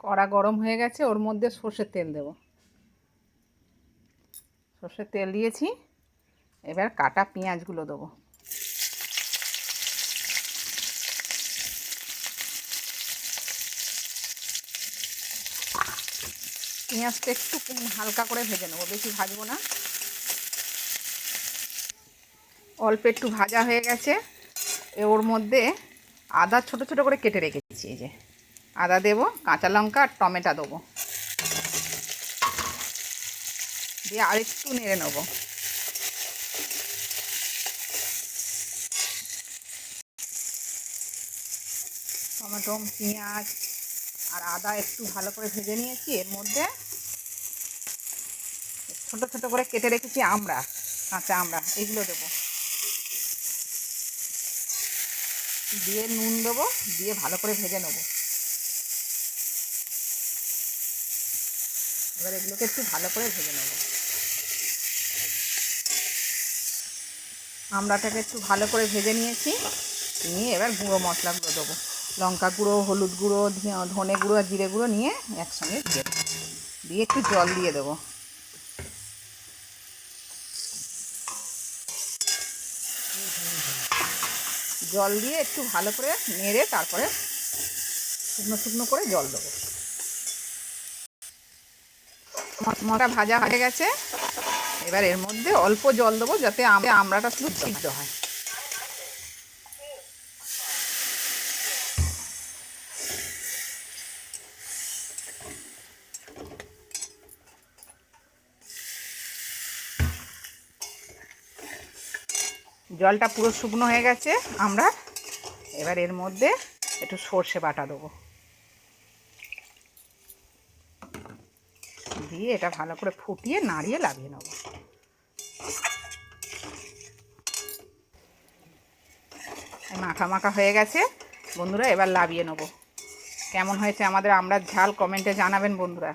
কড়া গরম হয়ে গেছে, ওর মধ্যে সর্ষের তেল দেব। সর্ষের তেল দিয়েছি, এবার কাটা পেঁয়াজগুলো দেবো। পেঁয়াজটা একটু হালকা করে ভেজে নেবো, বেশি ভাজবো না। অল্প একটু ভাজা হয়ে গেছে, ওর মধ্যে আদা ছোট ছোট করে কেটে রেখেছি, এই যে আদা দেবো, কাঁচা লঙ্কা আর টমেটো দেবো, দিয়ে আর একটু নেড়ে নেবো। টমেটো, পেঁয়াজ আর আদা একটু ভালো করে ভেজে নিয়েছি। এর মধ্যে ছোট ছোট করে কেটে রেখেছি আমড়া, কাঁচা আমড়া, এগুলো দেবো, দিয়ে নুন দেবো, দিয়ে ভালো করে ভেজে নেবো। এবার এগুলোকে একটু ভালো করে ভেজে নেবো। আমড়াটাকে একটু ভালো করে ভেজে নিয়েছি, নিয়ে এবার গুঁড়ো মশলাগুলো দেবো। লঙ্কা গুঁড়ো, হলুদ গুঁড়ো, ধনে গুঁড়ো আর জিরে গুঁড়ো নিয়ে একসঙ্গে দিয়ে দেবো, দিয়ে একটু জল দিয়ে দেবো। জল দিয়ে একটু ভালো করে নেড়ে তারপরে শুকনো শুকনো করে জল দেবো। মশলা ভাজা হয়ে গেছে, এবার এর মধ্যে অল্প জল দেবো যাতে আমড়াটা শুধু সিদ্ধ হয়। জলটা পুরো শুকনো হয়ে গেছে আমরা, এবার এর মধ্যে একটু সর্ষে বাটা দেবো, দিয়ে এটা ভালো করে ফুটিয়ে নাড়িয়ে লাভিয়ে নেব। মাখা মাখা হয়ে গেছে বন্ধুরা, এবার লাভিয়ে নেব। কেমন হয়েছে আমাদের আমড়ার ঝাল কমেন্টে জানাবেন বন্ধুরা।